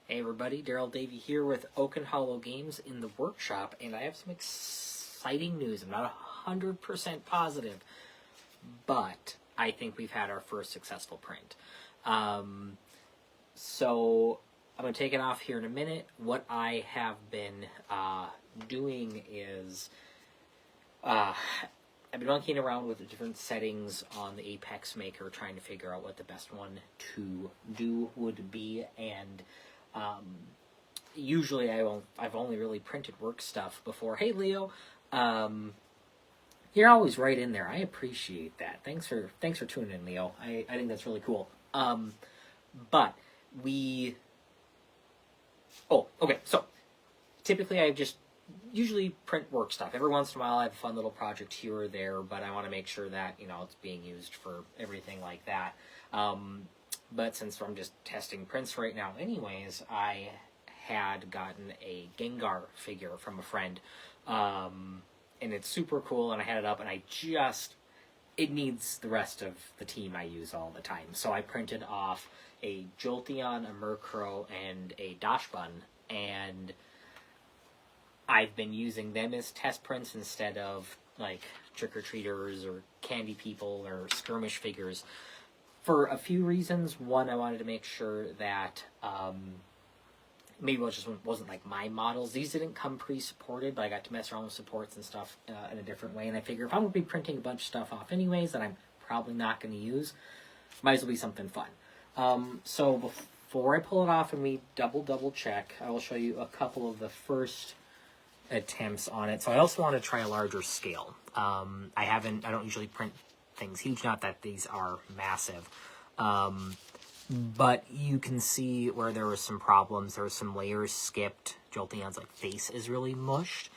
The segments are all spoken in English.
Hey everybody, Daryl Davey here with Oaken Hollow Games in the workshop, and I have some exciting news. I'm not 100% positive, but I think we've had our first successful print. So I'm going to take it off here in a minute. What I have been doing is I've been monkeying around with the different settings on the Apex Maker, trying to figure out what the best one to do would be, and usually I've only really printed work stuff before. Hey Leo, you're always right in there. I appreciate that. Thanks for tuning in, Leo. I think that's really cool. But we. Oh, okay. So typically I just usually print work stuff. Every once in a while I have a fun little project here or there, but I want to make sure that it's being used for everything like that. But since I'm just testing prints right now anyways, I had gotten a Gengar figure from a friend. And it's super cool, and I had it up, and it needs the rest of the team I use all the time. So I printed off a Jolteon, a Murkrow, and a Dachshund, and I've been using them as test prints instead of, like, trick-or-treaters or candy people or skirmish figures. For a few reasons. One, I wanted to make sure that maybe it just wasn't like my models. These didn't come pre-supported, but I got to mess around with supports and stuff in a different way. And I figure if I'm going to be printing a bunch of stuff off anyways that I'm probably not going to use, might as well be something fun. So before I pull it off and we double check, I will show you a couple of the first attempts on it. So I also want to try a larger scale. I don't usually print things huge, not that these are massive, but you can see where there were some problems. There were some layers skipped. Jolteon's face is really mushed,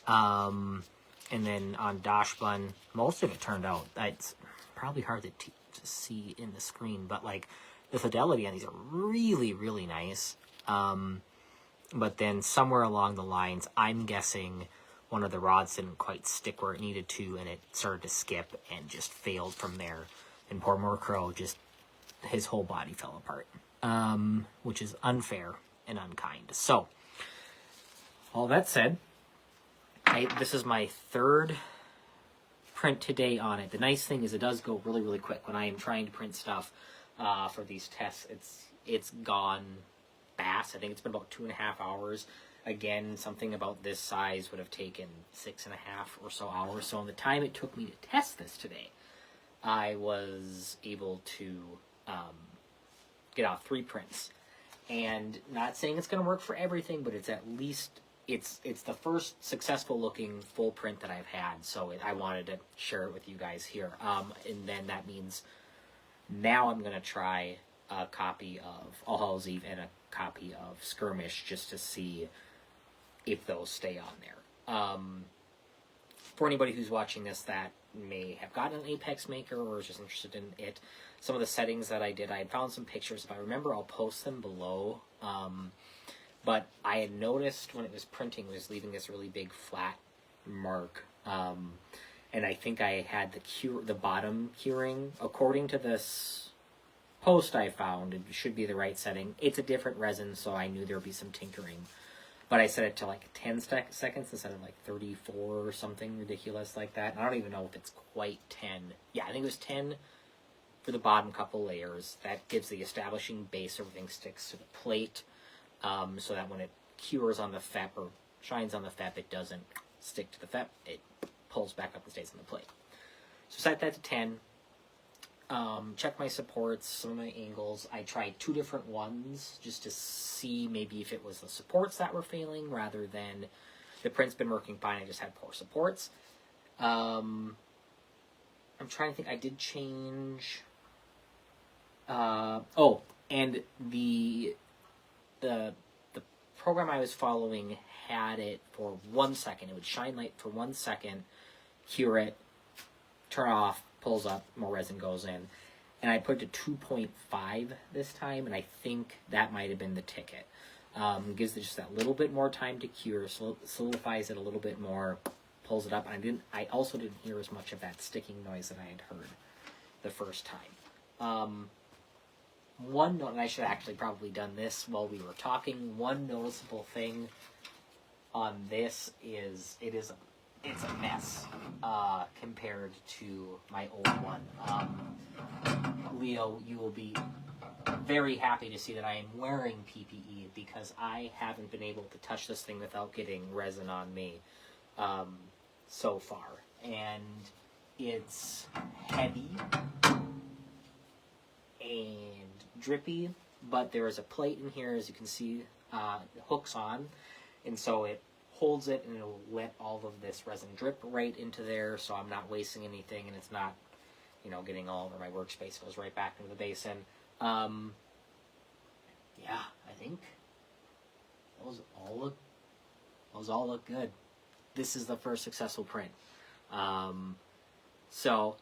and then on Dachshund, most of it turned out. It's probably hard to see in the screen, but the fidelity on these are really nice. But then somewhere along the lines, I'm guessing one of the rods didn't quite stick where it needed to, and it started to skip and just failed from there. And poor Murkrow, his whole body fell apart, which is unfair and unkind. So, all that said, this is my third print today on it. The nice thing is it does go really quick. When I am trying to print stuff for these tests, it's gone fast. I think it's been about 2.5 hours. Again, something about this size would have taken 6.5 or so hours. So in the time it took me to test this today, I was able to get out 3 prints. And not saying it's going to work for everything, but it's at least, it's the first successful looking full print that I've had. So I wanted to share it with you guys here. And then that means now I'm going to try a copy of All Hallows Eve and a copy of Skirmish just to see if those stay on there. For anybody who's watching this that may have gotten an Apex Maker or is just interested in it, some of the settings that I did, I had found some pictures. If I remember, I'll post them below. But I had noticed when it was printing, it was leaving this really big flat mark. And I think I had the bottom curing. According to this post I found, it should be the right setting. It's a different resin, so I knew there would be some tinkering. But I set it to 10 seconds instead of 34 or something ridiculous like that. I don't even know if it's quite 10. Yeah, I think it was 10 for the bottom couple layers. That gives the establishing base, everything sticks to the plate, so that when it cures on the FEP or shines on the FEP, it doesn't stick to the FEP. It pulls back up and stays on the plate. So set that to 10. Check my supports, some of my angles. I tried 2 different ones just to see maybe if it was the supports that were failing rather than the print's been working fine. I just had poor supports. I'm trying to think. I did change. And the program I was following had it for 1 second. It would shine light for 1 second, cure it, turn off, pulls up, more resin goes in. And I put it to 2.5 this time, and I think that might have been the ticket. Gives it just that little bit more time to cure, solidifies it a little bit more, pulls it up. And I also didn't hear as much of that sticking noise that I had heard the first time. one note, and I should have actually probably done this while we were talking. One noticeable thing on this is it's a mess compared to my old one. Leo, you will be very happy to see that I am wearing PPE because I haven't been able to touch this thing without getting resin on me so far. And it's heavy and drippy, but there is a plate in here, as you can see, hooks on, and so it holds it and it'll let all of this resin drip right into there, so I'm not wasting anything, and it's not, getting all over my workspace. It goes right back into the basin. Yeah, I think those all look good. This is the first successful print. So,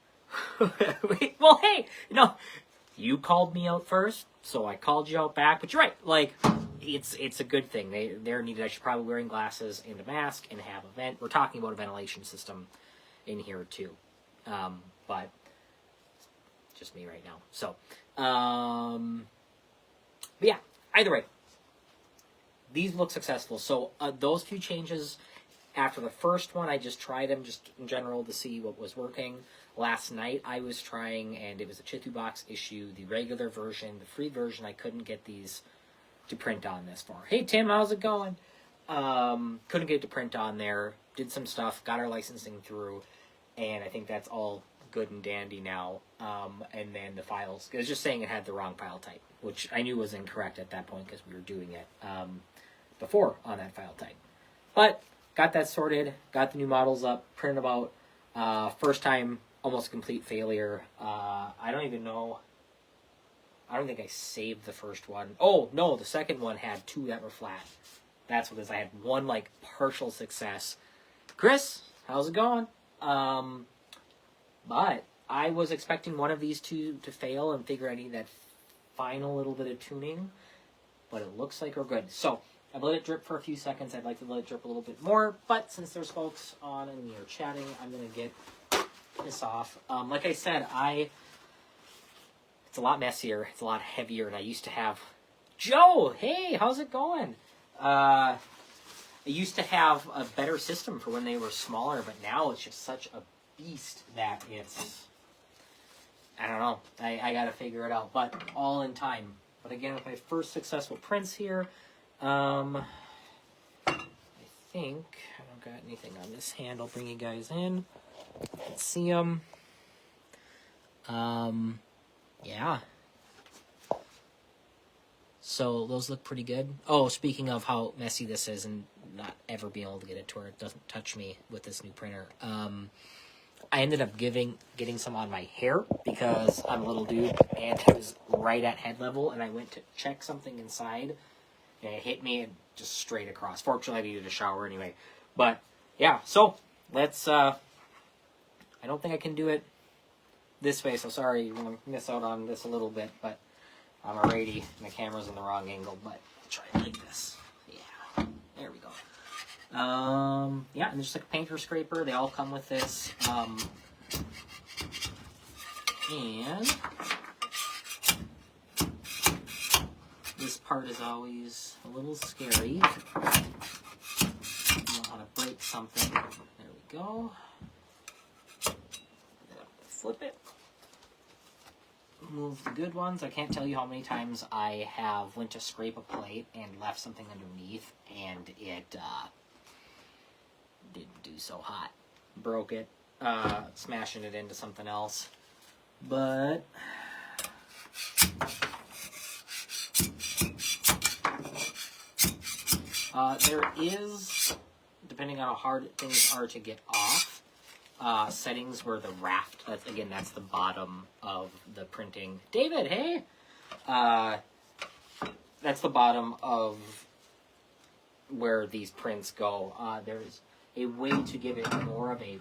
well, hey, you called me out first, so I called you out back. But you're right. Like, it's a good thing. They're needed. I should probably be wearing glasses and a mask and have a vent. We're talking about a ventilation system in here too, but just me right now. So, but yeah. Either way, these look successful. So those few changes. After the first one, I just tried them just in general to see what was working. Last night, I was trying, and it was a Chitu Box issue, the regular version, the free version. I couldn't get these to print on this far. Hey, Tim, how's it going? Couldn't get it to print on there. Did some stuff, got our licensing through, and I think that's all good and dandy now. And then the files, it was just saying it had the wrong file type, which I knew was incorrect at that point because we were doing it before on that file type. But got that sorted, got the new models up, printed them out. First time, almost complete failure. I don't even know. I don't think I saved the first one. Oh, no, the second one had two that were flat. That's what it is. I had one, partial success. Chris, how's it going? But I was expecting one of these two to fail and figure I need that final little bit of tuning. But it looks like we're good. So, I've let it drip for a few seconds. I'd like to let it drip a little bit more, but since there's folks on and we are chatting, I'm going to get this off. Like I said, it's a lot messier. It's a lot heavier, and I used to have... Joe! Hey, how's it going? I used to have a better system for when they were smaller, but now it's just such a beast that it's... I don't know. I got to figure it out, but all in time. But again, with my first successful prints here... I think I don't got anything on this hand. I'll bring you guys in. Let's see them. Yeah. So those look pretty good. Oh, speaking of how messy this is and not ever being able to get it to where it doesn't touch me with this new printer. I ended up getting some on my hair because I'm a little dude and it was right at head level, and I went to check something inside. And it hit me and just straight across. Fortunately, I needed a shower anyway. But, yeah, so let's, I don't think I can do it this way, so sorry, you're going to miss out on this a little bit, but I'm already, and the camera's in the wrong angle, but I'll try it like this. Yeah, there we go. Yeah, and just like a painter scraper, they all come with this, and... this part is always a little scary. You know how to break something. There we go. Flip it. Move the good ones. I can't tell you how many times I have went to scrape a plate and left something underneath, and it didn't do so hot. Broke it, smashing it into something else. But... there is, depending on how hard things are to get off, settings where the raft, that's the bottom of the printing. David, hey! That's the bottom of where these prints go. There's a way to give it more of a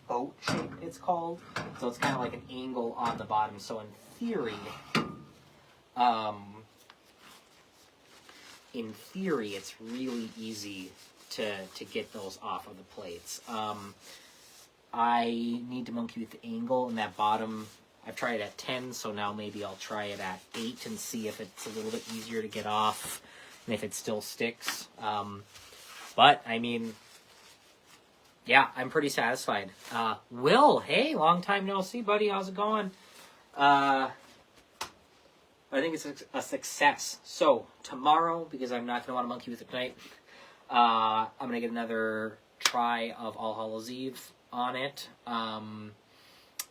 boat shape, it's called. So it's kind of like an angle on the bottom. So in theory, it's really easy to get those off of the plates. I need to monkey with the angle, and that bottom I've tried it at 10, so now maybe I'll try it at 8 and see if it's a little bit easier to get off and if it still sticks. But, I mean, yeah, I'm pretty satisfied. Will, hey, long time no see, buddy. How's it going? I think it's a success. So, tomorrow, because I'm not going to want to monkey with it tonight, I'm going to get another try of All Hallows Eve on it.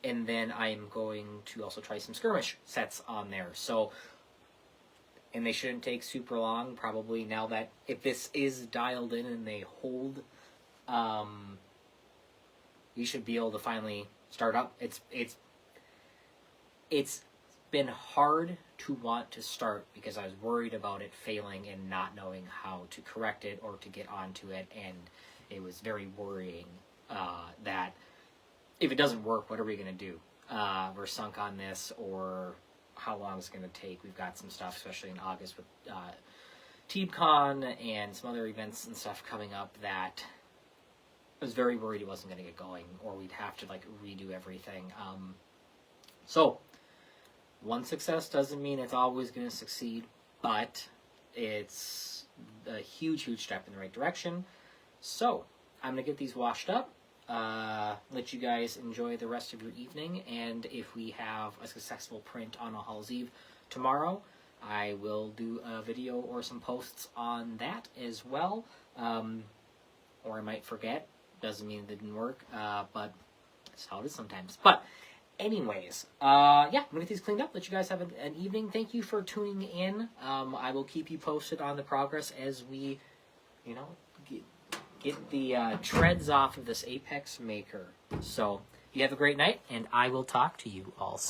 And then I'm going to also try some skirmish sets on there. So, and they shouldn't take super long, probably, now that, if this is dialed in and they hold, you should be able to finally start up. It's been hard to want to start because I was worried about it failing and not knowing how to correct it or to get onto it, and it was very worrying that if it doesn't work, what are we going to do? We're sunk on this, or how long is it going to take? We've got some stuff, especially in August with TeamCon and some other events and stuff coming up that I was very worried it wasn't going to get going, or we'd have to like redo everything. So one success doesn't mean it's always going to succeed, but it's a huge, huge step in the right direction. So I'm going to get these washed up, let you guys enjoy the rest of your evening, and if we have a successful print on All Hallows Eve tomorrow, I will do a video or some posts on that as well, or I might forget. Doesn't mean it didn't work, but that's how it is sometimes. But anyways, yeah, I'm going to get these cleaned up, let you guys have an evening. Thank you for tuning in. I will keep you posted on the progress as we, you know, get the treads off of this Apex Maker. So, you have a great night, and I will talk to you all soon.